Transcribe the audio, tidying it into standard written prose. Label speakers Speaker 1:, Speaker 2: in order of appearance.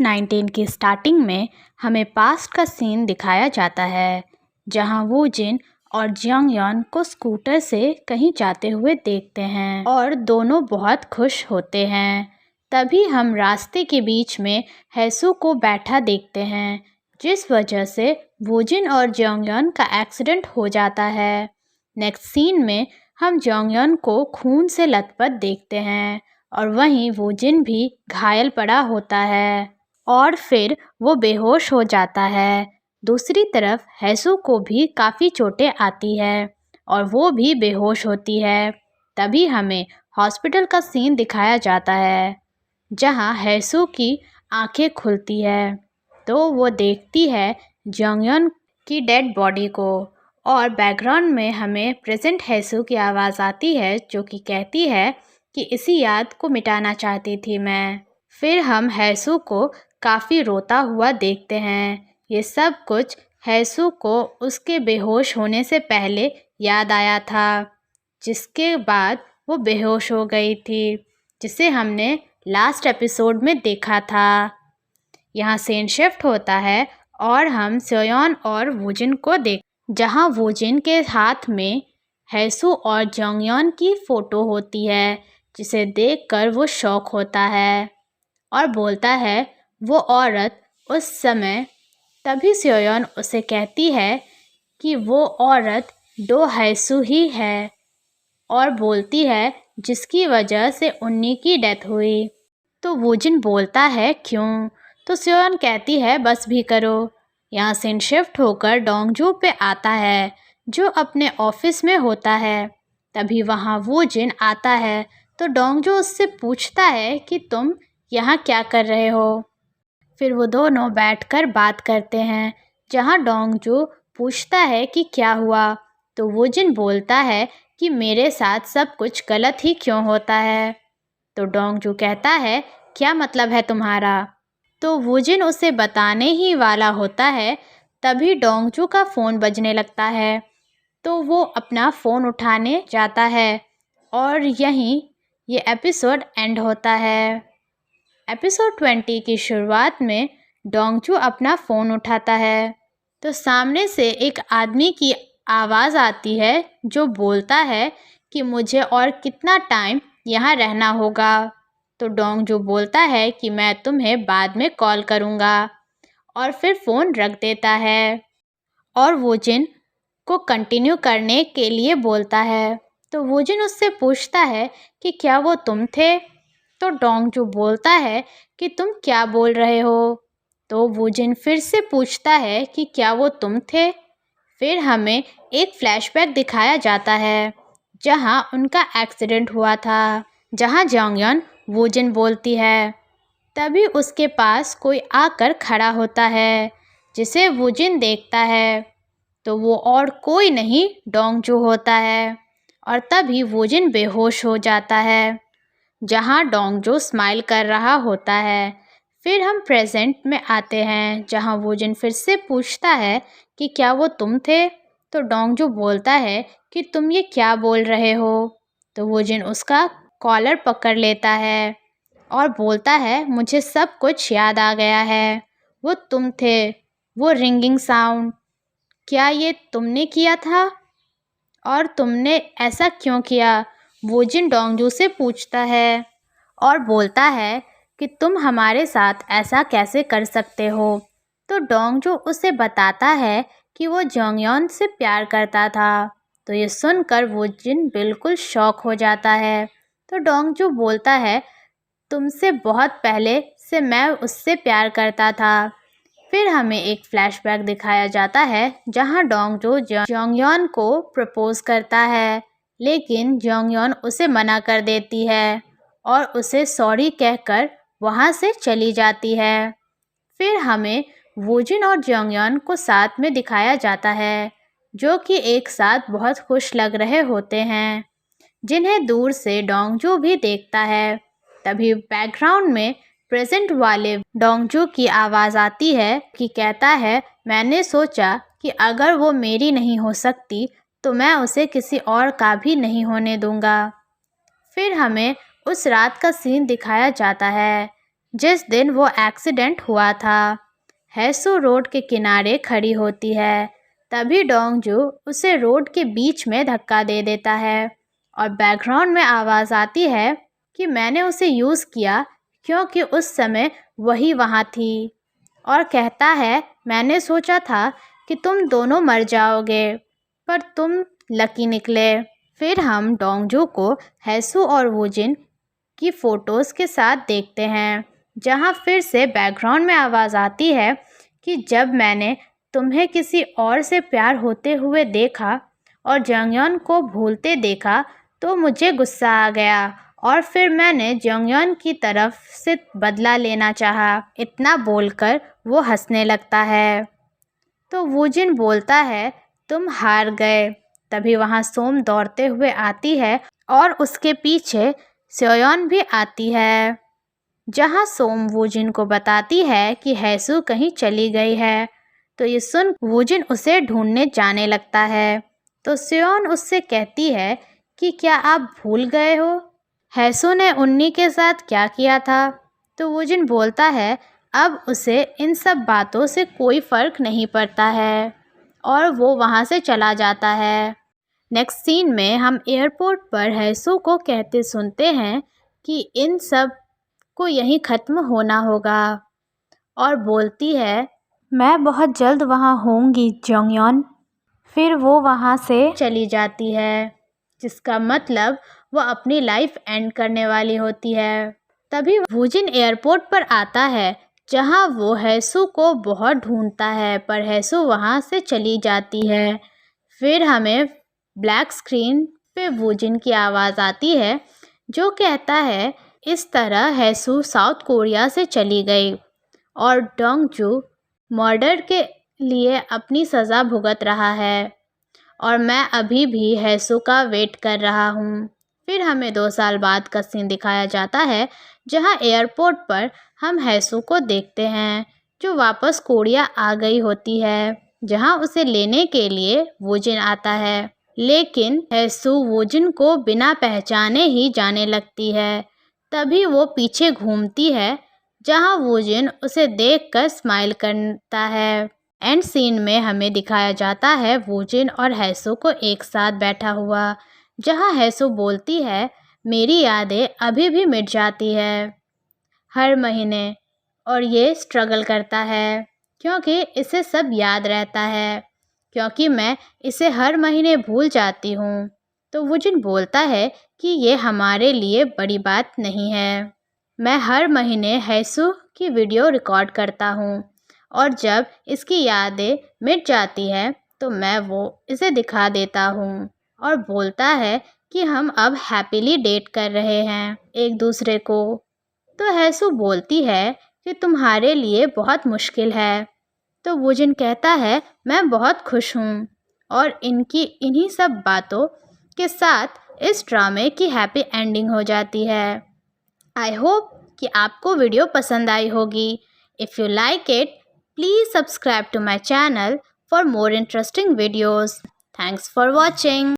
Speaker 1: Episode 19 की starting में हमें पास्ट का सीन दिखाया जाता है, जहां वो जिन और जंगयन को स्कूटर से कहीं जाते हुए देखते हैं और दोनों बहुत खुश होते हैं। तभी हम रास्ते के बीच में हैसू को बैठा देखते हैं, जिस वजह से वोजिन और जंगयन का एक्सीडेंट हो जाता है। नेक्स्ट सीन में हम जंगयन को खून से लथपथ देखते हैं और वहीं वोजिन भी घायल पड़ा होता है और फिर वो बेहोश हो जाता है। दूसरी तरफ हैसू को भी काफ़ी चोटें आती है और वो भी बेहोश होती है। तभी हमें हॉस्पिटल का सीन दिखाया जाता है, जहां हैसू की आंखें खुलती है तो वो देखती है जंगयन की डेड बॉडी को और बैकग्राउंड में हमें प्रेजेंट हैसू की आवाज़ आती है, जो कि कहती है कि इसी याद को मिटाना चाहती थी मैं। फिर हम हैसू को काफ़ी रोता हुआ देखते हैं। ये सब कुछ हैसू को उसके बेहोश होने से पहले याद आया था, जिसके बाद वो बेहोश हो गई थी, जिसे हमने लास्ट एपिसोड में देखा था। यहाँ सीन शिफ्ट होता है और हम सोयोन और वोजिन को जहाँ वोजिन के हाथ में हैसू और जंगयन की फ़ोटो होती है, जिसे देखकर वो शॉक होता है और बोलता है वो औरत उस समय। तभी सोयोन उसे कहती है कि वो औरत डो हैसू ही है और बोलती है जिसकी वजह से उन्हीं की डेथ हुई। तो वोजिन बोलता है क्यों? तो सोयोन कहती है बस भी करो। यहाँ सीन शिफ्ट होकर डोंगजू पे आता है, जो अपने ऑफिस में होता है। तभी वहाँ वोजिन आता है तो डोंगजू उससे पूछता है कि तुम यहाँ क्या कर रहे हो। फिर वो दोनों बैठकर बात करते हैं, जहाँ डोंगजू पूछता है कि क्या हुआ। तो वोजिन बोलता है कि मेरे साथ सब कुछ गलत ही क्यों होता है। तो डोंगजू कहता है क्या मतलब है तुम्हारा? तो वोजिन उसे बताने ही वाला होता है, तभी डोंगजू का फ़ोन बजने लगता है। तो वो अपना फ़ोन उठाने जाता है और यहीं ये एपिसोड एंड होता है। एपिसोड 20 की शुरुआत में डोंगजू अपना फ़ोन उठाता है तो सामने से एक आदमी की आवाज़ आती है, जो बोलता है कि मुझे और कितना टाइम यहाँ रहना होगा। तो डोंगजू बोलता है कि मैं तुम्हें बाद में कॉल करूँगा और फिर फ़ोन रख देता है और वोजिन को कंटिन्यू करने के लिए बोलता है। तो वोजिन उससे पूछता है कि क्या वो तुम थे? तो डोंगजू बोलता है कि तुम क्या बोल रहे हो? तो वोजिन फिर से पूछता है कि क्या वो तुम थे? फिर हमें एक फ्लैशबैक दिखाया जाता है, जहां उनका एक्सीडेंट हुआ था, जहां जंगयन वोजिन बोलती है। तभी उसके पास कोई आकर खड़ा होता है, जिसे वोजिन देखता है। तो वो और कोई नहीं डोंगजू होता है और तभी वोजिन बेहोश हो जाता है, जहां डोंगजू स्माइल कर रहा होता है। फिर हम प्रेजेंट में आते हैं, जहां वोजिन फिर से पूछता है कि क्या वो तुम थे? तो डोंगजू बोलता है कि तुम ये क्या बोल रहे हो? तो वोजिन उसका कॉलर पकड़ लेता है और बोलता है मुझे सब कुछ याद आ गया है। वो तुम थे, वो रिंगिंग साउंड, क्या ये तुमने किया था और तुमने ऐसा क्यों किया? वोजिन डोंगजू से पूछता है और बोलता है कि तुम हमारे साथ ऐसा कैसे कर सकते हो। तो डोंगजू उसे बताता है कि वो जंगयन से प्यार करता था। तो ये सुनकर वोजिन बिल्कुल शॉक हो जाता है। तो डोंगजू बोलता है तुमसे बहुत पहले से मैं उससे प्यार करता था। फिर हमें एक फ्लैशबैक दिखाया जाता है, जहां डोंगजू जंगयन को प्रपोज करता है, लेकिन जंगयन उसे मना कर देती है और उसे सॉरी कहकर वहां से चली जाती है। फिर हमें वोजिन और जंगयन को साथ में दिखाया जाता है, जो कि एक साथ बहुत खुश लग रहे होते हैं, जिन्हें दूर से डोंगजू भी देखता है। तभी बैकग्राउंड में प्रेजेंट वाले डोंगजू की आवाज़ आती है कि कहता है मैंने सोचा कि अगर वो मेरी नहीं हो सकती तो मैं उसे किसी और का भी नहीं होने दूंगा। फिर हमें उस रात का सीन दिखाया जाता है, जिस दिन वो एक्सीडेंट हुआ था। हैसू रोड के किनारे खड़ी होती है, तभी डोंगजू उसे रोड के बीच में धक्का दे देता है और बैकग्राउंड में आवाज़ आती है कि मैंने उसे यूज़ किया क्योंकि उस समय वही वहाँ थी, और कहता है मैंने सोचा था कि तुम दोनों मर जाओगे पर तुम लकी निकले। फिर हम डोंगजू को हैसू और वूजिन की फ़ोटोज़ के साथ देखते हैं, जहाँ फिर से बैकग्राउंड में आवाज़ आती है कि जब मैंने तुम्हें किसी और से प्यार होते हुए देखा और जंगयन को भूलते देखा तो मुझे गुस्सा आ गया और फिर मैंने जंगयन की तरफ से बदला लेना चाहा। इतना बोलकर वो हंसने लगता है तो वूजिन बोलता है तुम हार गए। तभी वहाँ सोम दौड़ते हुए आती है और उसके पीछे सेयोन भी आती है, जहाँ सोम वूजिन को बताती है कि हैसू कहीं चली गई है। तो ये सुन वूजिन उसे ढूंढने जाने लगता है तो सेयोन उससे कहती है कि क्या आप भूल गए हो हैसू ने उन्नी के साथ क्या किया था। तो वूजिन बोलता है अब उसे इन सब बातों से कोई फ़र्क नहीं पड़ता है और वो वहाँ से चला जाता है। नेक्स्ट सीन में हम एयरपोर्ट पर हैसू को कहते सुनते हैं कि इन सब को यहीं ख़त्म होना होगा, और बोलती है मैं बहुत जल्द वहाँ होंगी जंगयन। फिर वो वहाँ से चली जाती है, जिसका मतलब वो अपनी लाइफ एंड करने वाली होती है। तभी वूजिन एयरपोर्ट पर आता है, जहाँ वो हैसू को बहुत ढूंढता है पर हैसू वहाँ से चली जाती है। फिर हमें ब्लैक स्क्रीन पे वूजिन की आवाज़ आती है जो कहता है इस तरह हैसू साउथ कोरिया से चली गई और डोंगजू मर्डर के लिए अपनी सज़ा भुगत रहा है और मैं अभी भी हैसू का वेट कर रहा हूँ। फिर हमें 2 साल बाद का सीन दिखाया जाता है, जहाँ एयरपोर्ट पर हम हैसू को देखते हैं जो वापस कोरिया आ गई होती है, जहाँ उसे लेने के लिए वूजिन आता है। लेकिन हैसू वूजिन को बिना पहचाने ही जाने लगती है। तभी वो पीछे घूमती है, जहाँ वूजिन उसे देखकर स्माइल करता है। एंड सीन में हमें दिखाया जाता है वूजिन और हैसू को एक साथ बैठा हुआ, जहाँ हैसू बोलती है मेरी यादें अभी भी मिट जाती है हर महीने, और ये स्ट्रगल करता है क्योंकि इसे सब याद रहता है क्योंकि मैं इसे हर महीने भूल जाती हूँ। तो वूजिन बोलता है कि ये हमारे लिए बड़ी बात नहीं है। मैं हर महीने हैसू की वीडियो रिकॉर्ड करता हूँ और जब इसकी यादें मिट जाती है तो मैं वो इसे दिखा देता हूँ और बोलता है कि हम अब हैप्पीली डेट कर रहे हैं एक दूसरे को। तो हैसू बोलती है कि तुम्हारे लिए बहुत मुश्किल है। तो वूजिन कहता है मैं बहुत खुश हूँ, और इन्हीं सब बातों के साथ इस ड्रामे की हैप्पी एंडिंग हो जाती है। आई होप कि आपको वीडियो पसंद आई होगी। If you like it, please subscribe to my channel for more interesting videos. Thanks for watching.